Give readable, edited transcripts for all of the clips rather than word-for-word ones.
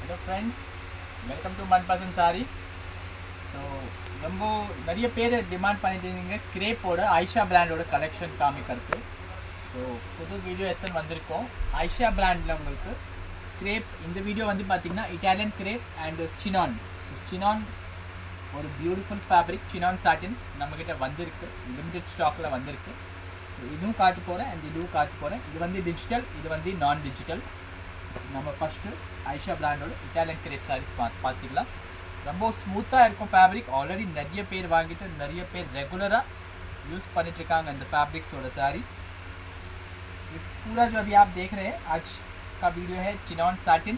Hello friends, welcome to Manpasan Sarees. So ரொம்ப நிறைய பேர் டிமாண்ட் பண்ணிட்டு இருந்தீங்க கிரேப்போட ஐஷா பிராண்டோட கலெக்ஷன் காமிக்கிறது. ஸோ புது வீடியோ எத்தனை வந்திருக்கோம். ஐஷா பிராண்டில் உங்களுக்கு கிரேப் இந்த வீடியோ வந்து பார்த்திங்கன்னா Italian grape and Sinan. So Sinan ஒரு பியூட்டிஃபுல் ஃபேப்ரிக் சினான் சாட்டின் நம்மக்கிட்ட வந்திருக்கு, லிமிடெட் ஸ்டாக்கில் வந்திருக்கு. ஸோ இதுவும் காட்டு போகிறேன் அண்ட் இதுவும் காட்டு போகிறேன். இது வந்து டிஜிட்டல், இது வந்து நான் டிஜிட்டல். நம்ம ஃபஸ்ட்டு ஐஷா பிராண்டோட இட்டாலியன் கிரேப் சாரீஸ் பார்த்துக்கலாம். ரொம்ப ஸ்மூத்தாக இருக்கும் ஃபேப்ரிक. ऑलरेडी நிறைய பேர் வாங்கிட்டு நிறைய பேர் ரெகுலராக यूज़ பண்ணிட்டு இருக்காங்க இந்த फैब्रिक्सोட साड़ी. ये पूरा जो अभी आप देख रहे हैं आज का वीडियो है चिनॉन सैटिन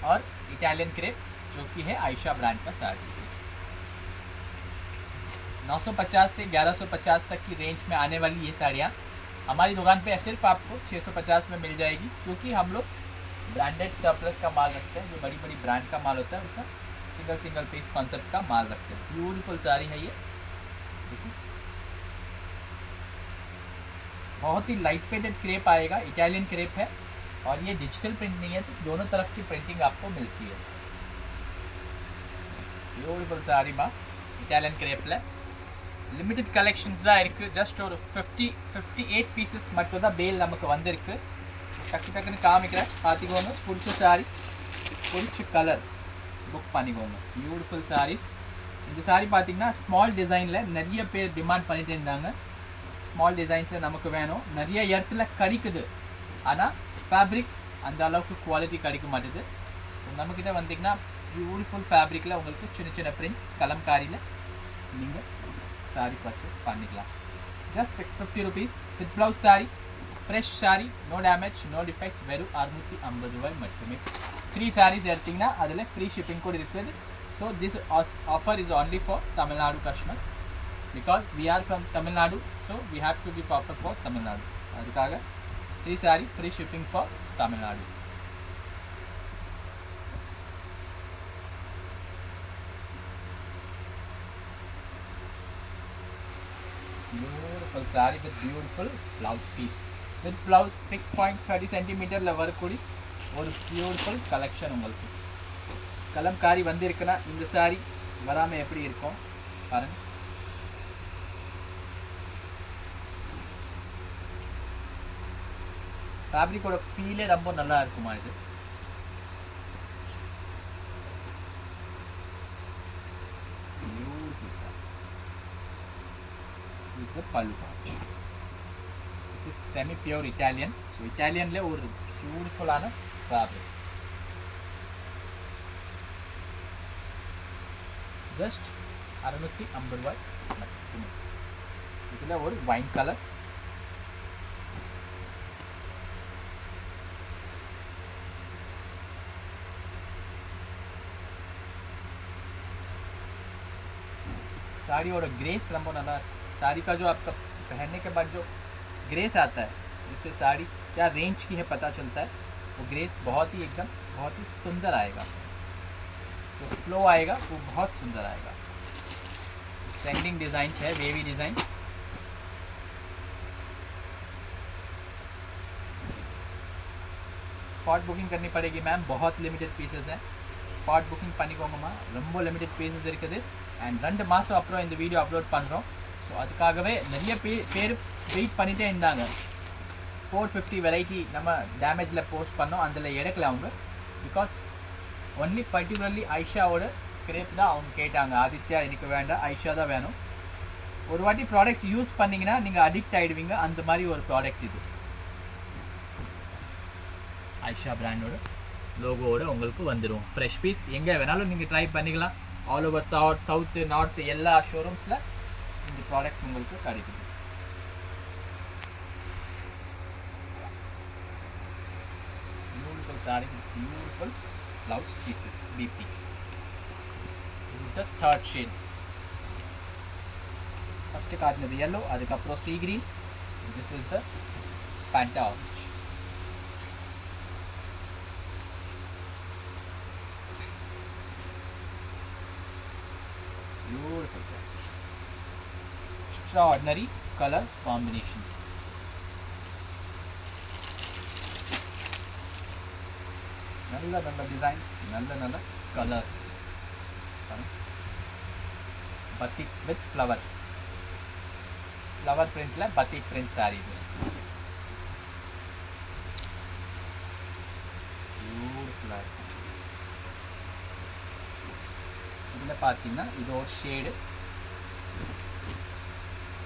और इटालियन क्रेप जो कि है आयशा ब्रांड का साड़ीज. 950 से 1150 तक की रेंज में आने वाली ये साड़ियाँ हमारी दुकान पे सिर्फ आपको 650 में मिल जाएगी, क्योंकि हम लोग ब्रांडेड सरप्लस का माल रखते हैं. जो बड़ी बड़ी ब्रांड का माल होता है उसका सिंगल पीस कॉन्सेप्ट का माल रखते हैं. ब्यूटीफुल साड़ी है ये, देखिए बहुत ही लाइट वेटेड क्रेप आएगा. इटालियन क्रेप है और ये डिजिटल प्रिंट नहीं है, तो दोनों तरफ की प्रिंटिंग आपको मिलती है. ब्यूटीफुल साड़ी मा इटालियन क्रेप्ல லிமிட்டட் கலெக்ஷன்ஸ் தான் இருக்குது. ஜஸ்ட் ஒரு 58 பீசஸ் மட்டும் தான் பேல் நமக்கு வந்திருக்கு. டக்குன்னு காமிக்கிறேன், பார்த்துக்கோங்க. பிடிச்ச சாரி, பிடிச்ச கலர் புக் பண்ணிக்கோங்க. பியூட்டிஃபுல் சாரீஸ். இந்த சாரீ பார்த்தீங்கன்னா ஸ்மால் டிசைனில் நிறைய பேர் டிமாண்ட் பண்ணிட்டு இருந்தாங்க. ஸ்மால் டிசைன்ஸில் நமக்கு வேணும். நிறைய இடத்துல கிடைக்குது, ஆனால் ஃபேப்ரிக் அந்த அளவுக்கு குவாலிட்டி கிடைக்க மாட்டுது. ஸோ நம்மக்கிட்ட வந்தீங்கன்னா பியூட்டிஃபுல் ஃபேப்ரிக்கில் உங்களுக்கு சின்ன சின்ன பிரிண்ட் கலம்காரியில் நீங்கள் சாரீ பர்ச்சேஸ் பண்ணிக்கலாம். Just 650 rupees with blouse sari, fresh sari, no damage, no defect. வெறும் 650 ரூபாய் மட்டுமே. 3 sarees எடுத்திங்கன்னா அதில் ஃப்ரீ ஷிப்பிங் கூட இருக்குது. So this offer is only for Tamil Nadu customers because we are from Tamil Nadu, so we have to give offer for Tamil Nadu. அதுக்காக 3 saree free shipping for Tamil Nadu. Beautiful saree with beautiful blouse piece. With blouse 6.30 cm வரக்கூடிய ஒரு beautiful collection. உங்களுக்கு கலம்காரி வந்திருக்குன்னா இந்த சாரீ வராமல் எப்படி இருக்கும் பாருங்கள். ஃபேப்ரிக்கோட ஃபீலே ரொம்ப நல்லா இருக்குமா இது. Beautiful sorry. This is the pallu part. This is semi pure Italian. So Italianல ஒரு பியூட்டிஃபுல்லான ஃபேப்ரிக். ஜஸ்ட் 650 ரூபாய் மட்டுமே. இதில் ஒரு வைன் கலர், साड़ियों ग्रेस ரொம்ப நல்லா है. साड़ी का जो आपका पहनने के बाद जो ग्रेस आता है, इससे साड़ी क्या रेंज की है पता चलता है. वो ग्रेस बहुत ही एकदम बहुत ही सुंदर आएगा. जो फ्लो आएगा वो बहुत सुंदर आएगा. ट्रेंडिंग डिज़ाइंस है, वेवी डिज़ाइन. स्पॉट बुकिंग करनी पड़ेगी मैम, बहुत लिमिटेड पीसेस हैं. ஸ்பாட் புக்கிங் பண்ணிக்கோங்கம்மா, ரொம்ப லிமிட்டட் பீசஸ் இருக்குது. அண்ட் 2 மாதம் அப்புறம் இந்த வீடியோ அப்லோட் பண்ணுறோம். ஸோ அதுக்காகவே நிறைய பேர் வெயிட் பண்ணிகிட்டே இருந்தாங்க. 450 வெரைட்டி நம்ம டேமேஜில் போஸ்ட் பண்ணோம், அதில் எடுக்கல அவங்க. பிகாஸ் ஒன்லி பர்டிகுலர்லி ஐஷாவோட கிரேப் தான் அவங்க கேட்டாங்க. ஆதித்யா எனக்கு வேண்டாம், ஐஷா தான் வேணும். ஒரு வாட்டி ப்ராடக்ட் யூஸ் பண்ணிங்கன்னா நீங்கள் அடிக்ட் ஆகிடுவீங்க. அந்த மாதிரி ஒரு ப்ராடக்ட் இது. ஐஷா பிராண்டோட லோகோவோட உங்களுக்கு வந்துடும். ஃப்ரெஷ் பீஸ் எங்கே வேணாலும் நீங்கள் ட்ரை பண்ணிக்கலாம். ஆல் ஓவர் சவுத்து நார்த்து எல்லா ஷோரூம்ஸில் இந்த ப்ராடக்ட்ஸ் உங்களுக்கு கிடைக்குது. Beautiful saree, beautiful blouse pieces. பிபி. This is the 3rd shade. First காட்டினது yellow, அதுக்கப்புறம் sea green. This is the Fanta orange. Beautiful sir. Extraordinary color combination. நல்ல நல்ல டிசைன்ஸ், நல்ல நல்ல கலர்ஸ். பத்திக் வித் ஃப்ளவர் பிரிண்ட்டில் பத்திக் பிரிண்ட் சாரீ. இது பியூட்டிஃபுல்லாக இருக்கும். இதில் பார்த்தீங்கன்னா இது ஒரு ஷேடு,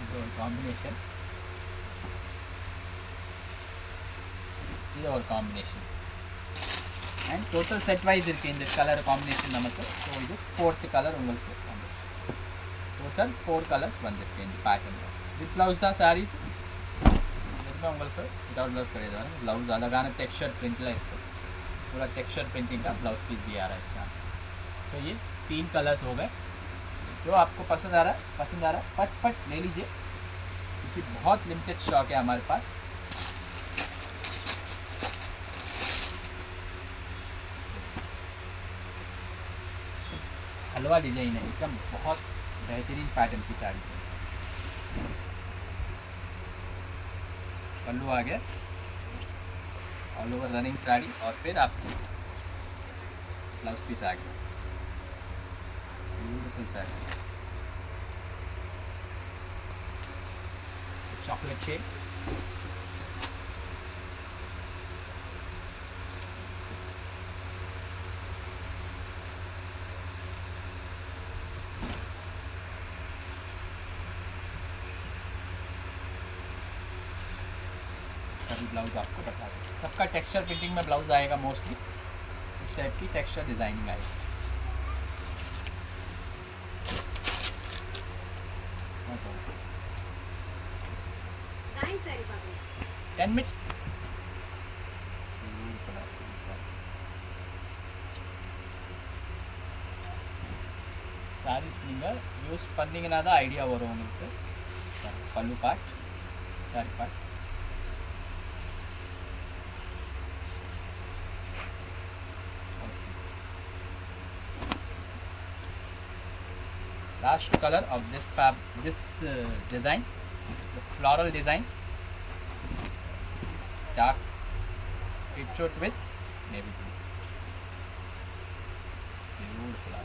இது ஒரு காம்பினேஷன், இது ஒரு combination. And total set wise இருக்குது இந்த கலர் காம்பினேஷன் நமக்கு. ஸோ இது 4th கலர் உங்களுக்கு வந்துருச்சு. டோட்டல் 4 கலர்ஸ் வந்துருக்கு இந்த பேட்டர்னில். வித் ப்ளவுஸ் தான் சாரீஸ். இதுக்கு உங்களுக்கு வித்தவுட் ப்ளவுஸ் கிடையாது. ப்ளவுஸ் அழகான டெக்ஸ்சர் प्रिंटिல் இருக்குது. पूरा टेक्सचर प्रिंटिंग का ब्लाउज पीस भी आ रहा है इसका. सो ये 3 कलर्स हो गए. जो आपको पसंद आ रहा है फट फट ले लीजिए, क्योंकि बहुत लिमिटेड स्टॉक है हमारे पास. हलवा डिजाइन है एकदम, बहुत बेहतरीन पैटर्न की साड़ी है. पल्लू आ गया ऑल ओवर रनिंग साड़ी, और फिर आपको ब्लाउज पीस आ गया. Beautiful sari, chocolate shade. Blouse आपको बता दें. सबका टेक्सचर प्रिंटिंग में ब्लाउज आएगा मोस्टली. इस टाइप की टेक्सचर डिजाइनिंग आएगी. 10 minutes. சாரீஸ் நீங்கள் யூஸ் பண்ணிங்கன்னா தான் ஐடியா வரும் உங்களுக்கு. பல்லு part, sorry part. Last color of this design, the floral design, is dark beetroot with navy blue. Beautiful.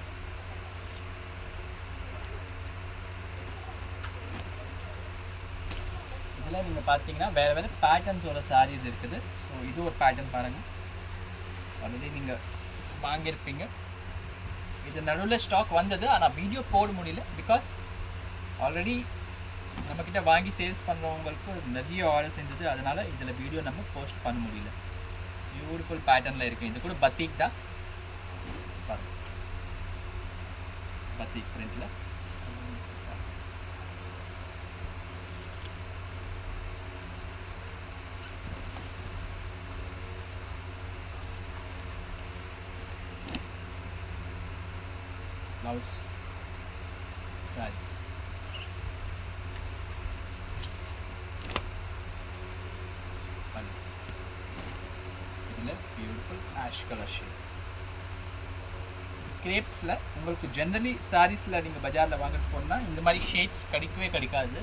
இதில் நீங்கள் பார்த்தீங்கன்னா வேறு வேறு பேட்டர்ன்ஸோட சாரீஸ் இருக்குது. ஸோ இது ஒரு பேட்டர்ன் பாருங்கள், ஆல்ரெடி நீங்கள் வாங்கியிருப்பீங்க. இது நடுவில் ஸ்டாக் வந்தது, ஆனால் வீடியோ போட முடியல. பிகாஸ் ஆல்ரெடி நம்மக்கிட்ட வாங்கி சேல்ஸ் பண்ணுறவங்களுக்கு நிறைய ஆர்டர்ஸ் இருந்தது, அதனால் இதில் வீடியோ நம்ம போஸ்ட் பண்ண முடியல. பியூட்டிஃபுல் பேட்டர்னில் இருக்குது. இது கூட பத்திக் தான், பத்திக் பிரிண்டில். ब्लाउज सारी ब्यूटिफुल ऐश कलर शेड. கிரேப்ஸில் உங்களுக்கு ஜென்ரலி சாரீஸில் நீங்கள் பஜாரில் வாங்கிட்டு போனால் இந்த மாதிரி ஷேட்ஸ் கிடைக்கவே கிடைக்காது.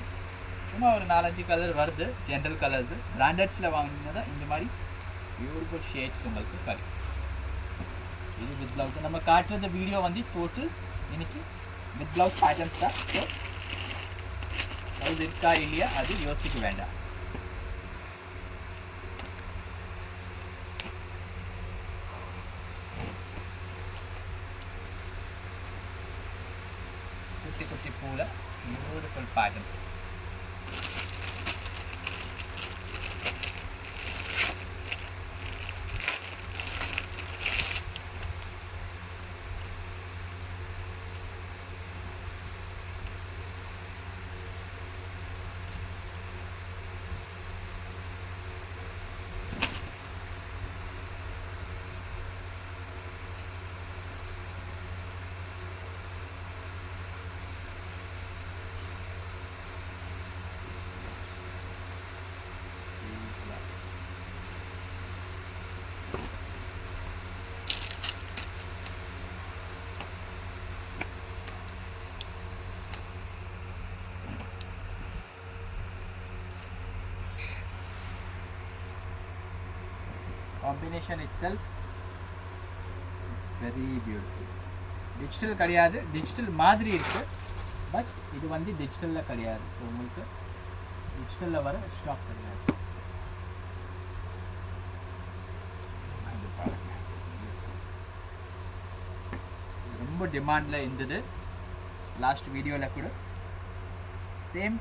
சும்மா ஒரு 4-5 கலர் வருது, ஜென்ரல் கலர்ஸு. பிராண்டட்ஸில் வாங்கினீங்கன்னா தான் இந்த மாதிரி பியூட்டிஃபுல் ஷேட்ஸ் உங்களுக்கு கிடைக்கும். இது வித் ப்ளவுஸ். நம்ம காட்டுறது வீடியோ வந்து டோட்டல் இன்னைக்கு வித் ப்ளவுஸ் பேட்டர்ன்ஸ் தான். ஸோ ப்ளவுஸ் இருக்கா இல்லையா அது யோசிக்க வேண்டாம். குட்டி குட்டி பூவில் beautiful pattern. Combination itself very beautiful. Digital கிடையாது, டிஜிட்டல் மாதிரி இருக்குது, பட் இது வந்து டிஜிட்டலில் கிடையாது. ஸோ உங்களுக்கு டிஜிட்டலில் வர ஸ்டாக் கிடையாது. ரொம்ப டிமாண்டில் இருந்தது லாஸ்ட் வீடியோவில் கூட. சேம்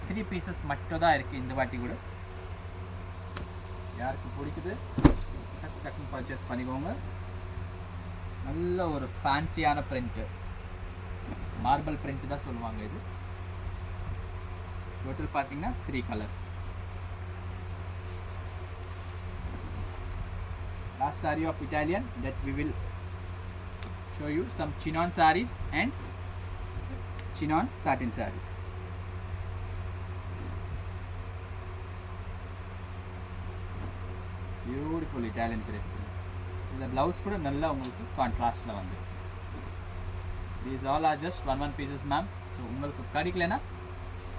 3 பீசஸ் மட்டும் தான் இருக்குது இந்த வாட்டி கூட. யாருக்கு பிடிக்குது டக்கு டக்குன்னு பர்ச்சேஸ் பண்ணிக்கோங்க. நல்ல ஒரு ஃபேன்சியான பிரிண்ட்டு, மார்பிள் பிரிண்ட் தான் சொல்லுவாங்க இது. டோட்டல் பார்த்தீங்கன்னா 3 colours. Last saree of Italian that we will show you some chinon sarees and chinon satin sarees. Beautiful Italian print. The blouse kuda nalla ungalku contrast la vandu. These all are just one pieces ma'am. So ungalku kadikkalena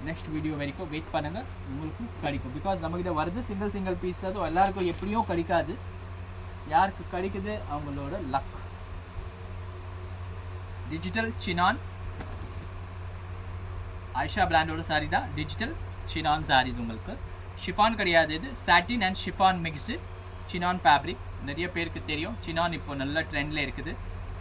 next video varaikku wait pannunga, ungalku kadikkum. Because namakida varudhu single piece adu ellarku eppadiyo kadikadu. யாருக்கு கிடைக்குது அவங்களோட luck. Digital Sinan Ayesha பிராண்டோட sorry தான் digital Sinan saris. உங்களுக்கு chiffon கிடையாது, இது satin and chiffon mixed chinon fabric. நிறைய பேருக்கு தெரியும், சினான் இப்போ நல்ல ட்ரெண்டில் இருக்குது.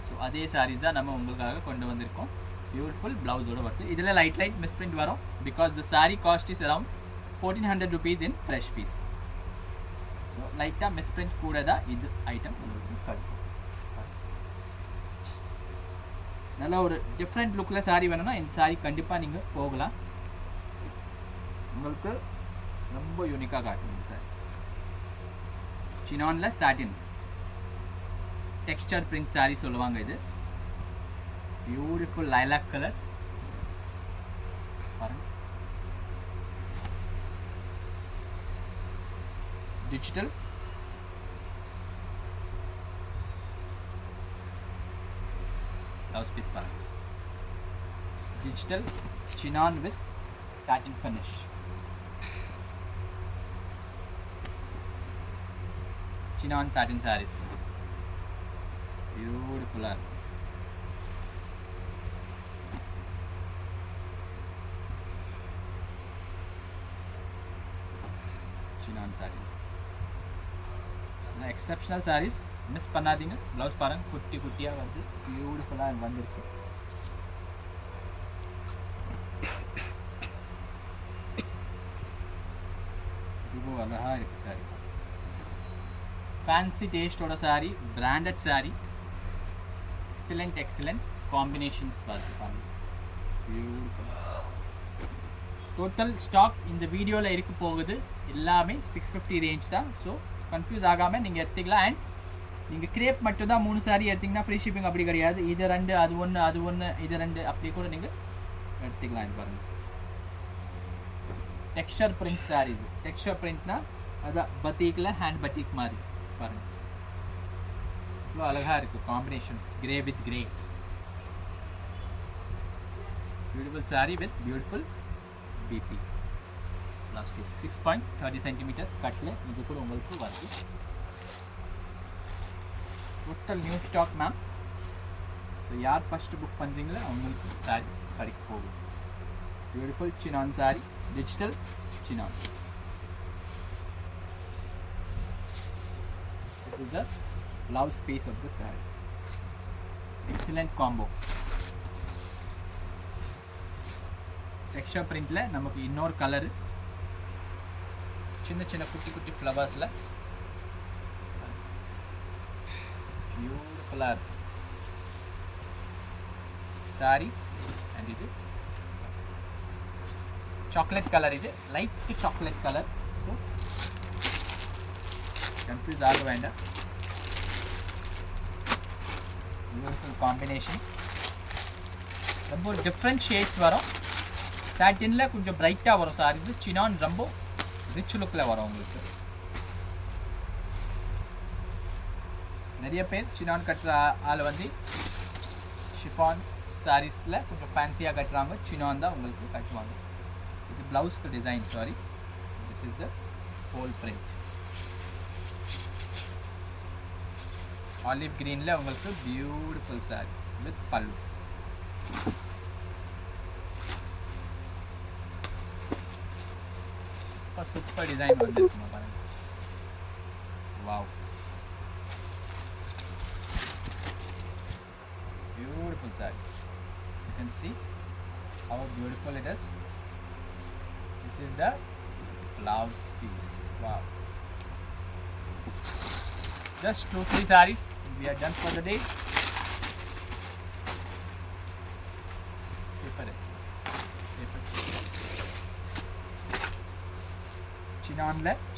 ஸோ அதே சாரீஸ் தான் நம்ம உங்களுக்காக கொண்டு வந்திருக்கோம். பியூட்டிஃபுல் ப்ளவுஸோடு வருது. இதில் லைட் மிஸ் பிரிண்ட் வரும். Because the sari cost is around 1400 rupees in fresh piece. So லைட்டாக மிஸ்பிரிண்ட் கூட தான் இது ஐட்டம் உங்களுக்கு கிடைக்கும். நல்ல ஒரு டிஃப்ரெண்ட் லுக்கில் சாரீ வேணும்னா இந்த சாரீ கண்டிப்பாக நீங்கள் போகலாம். உங்களுக்கு ரொம்ப யூனிக்காக காட்டும் இந்த சாரீ. சினானில் சாட்டின் டெக்ஸ்டர் பிரிண்ட் சாரீ சொல்லுவாங்க இது. பியூட்டிஃபுல் லைலாக் கலர் பாருங்க. டிஜிட்டல் blouse piece பாருங்க. Digital chinon with satin finish. Chinon satin sarees பியூட்டிஃபுல்லாக இருக்கும். Chinon satin exceptional sarees, miss பண்ணாதீங்க. ப்ளவுஸ் பாருங்கள், குட்டி குட்டியாக வந்து பியூட்டிஃபுல்லாக வந்திருக்கு. இதுவும் அழகாக இருக்குது சாரி. ஃபேன்சி டேஸ்டோட saree, branded saree, excellent combinations பார்த்துப்பாங்க. பியூட்டிஃபுல். டோட்டல் ஸ்டாக் இந்த வீடியோவில் இருக்க போகுது எல்லாமே 650 ரேஞ்ச் தான். ஸோ கன்ஃபியூஸ் ஆகாமல் நீங்கள் எடுத்துக்கலாம். அண்ட் நீங்கள் கிரேப் மட்டும் தான் 3 சாரீ எடுத்திங்கன்னா ஃப்ரீ ஷிப்பிங் அப்படி கிடையாது. இது 2 அது 1 இது 2 அப்படி கூட நீங்கள் எடுத்துக்கலாம். இது பாருங்கள், டெக்ஸ்சர் பிரிண்ட் சாரீஸ். டெக்ஸ்சர் பிரிண்ட்னா அதான் பத்தீக்கில் ஹேண்ட் பத்தீக் மாதிரி பாருங்கள். இவ்வளோ அழகாக இருக்குது combinations, grey with grey. Beautiful sari with beautiful BP. Last 6.30 centimeters கட்டில் இது கூட உங்களுக்கு வருது. Total new stock ma'am. So யார் ஃபஸ்ட்டு புக் பண்ணுறீங்களோ அவங்களுக்கு சாரி கிடைக்க போகுது. Beautiful chinon sari, digital chinon. This is the blouse piece of the saree. Excellent combo. Texture printல நமக்கு இன்னொரு கலர், சின்ன சின்ன குட்டி குட்டி ஃப்ளவர்ஸ்ல பியூட்டிஃபுல்லா இருக்கு சாரி. அண்ட் இது சாக்லேட் கலர், இது light chocolate colour. So confuse ஆக வேண்டாம். Beautiful combination. ரொம்ப டிஃப்ரெண்ட் ஷேட்ஸ் வரும். சாட்டினில் கொஞ்சம் பிரைட்டாக வரும் சாரீஸு. சினான் ரொம்ப ரிச் லுக்கில் வரும் உங்களுக்கு. நிறைய பேர் சினான் கட்டுற ஆள் வந்து ஷிஃபான் சாரீஸில் கொஞ்சம் ஃபேன்சியாக கட்டுறாங்க. சினான் தான் உங்களுக்கு கட்டுவாங்க. இது ப்ளவுஸ்க்கு design. Sorry, this is the whole print. Olive கிரீனில் உங்களுக்கு beautiful saree with pallu. Super design வந்துருக்குமா பாருங்க. Wow, beautiful saree. You can see how beautiful it is. This is the blouse piece. Wow, just 2-3 sarees, we are done for the day. Paper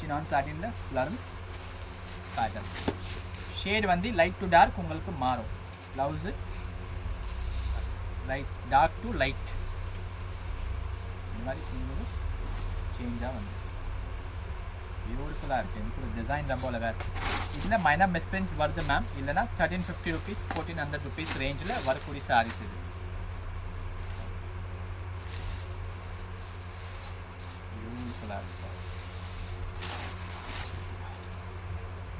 chinon satin la floral pattern. Shade வந்து light to dark உங்களுக்கு மாறும். Blouse light, dark to light, இந்த மாதிரி உங்களுக்கு சேஞ்சாக வந்து பியூட்டிஃபுல்லாக இருக்குது. எனக்கு ஒரு டிசைன் ரொம்ப அழகாக இருக்குது. இதில் மைனாக மிஸ்பிரிண்ட்ஸ் வருது மேம், இல்லைனா 1350 rupees 1400 rupees ரேஞ்சில் வரக்கூடிய சாரீஸ் இது. பியூட்டிஃபுல்லாக இருக்கு.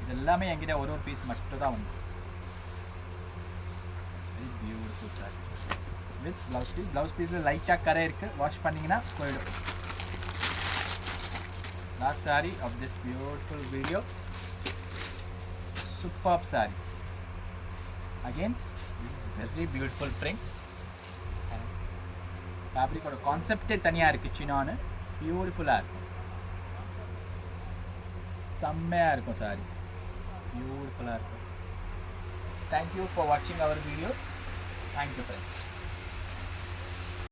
இது எல்லாமே என்கிட்ட ஒரு பீஸ் மட்டும் தான் வந்து. Very beautiful saree with blouse piece. Blouse பீஸில் லைட்டாக கரை இருக்குது, வாஷ் பண்ணிங்கன்னா போயிடும். Last saree of this beautiful video. Super saree. Again this very beautiful print. ஃபேப்ரிக்கோட கான்செப்டே தனியாக இருக்குது. சினான்னு பியூட்டிஃபுல்லாக இருக்கும், செம்மையாக இருக்கும் சாரி, பியூட்டிஃபுல்லாக இருக்கும். தேங்க்யூ ஃபார் வாட்சிங் அவர் வீடியோ. Thank you friends.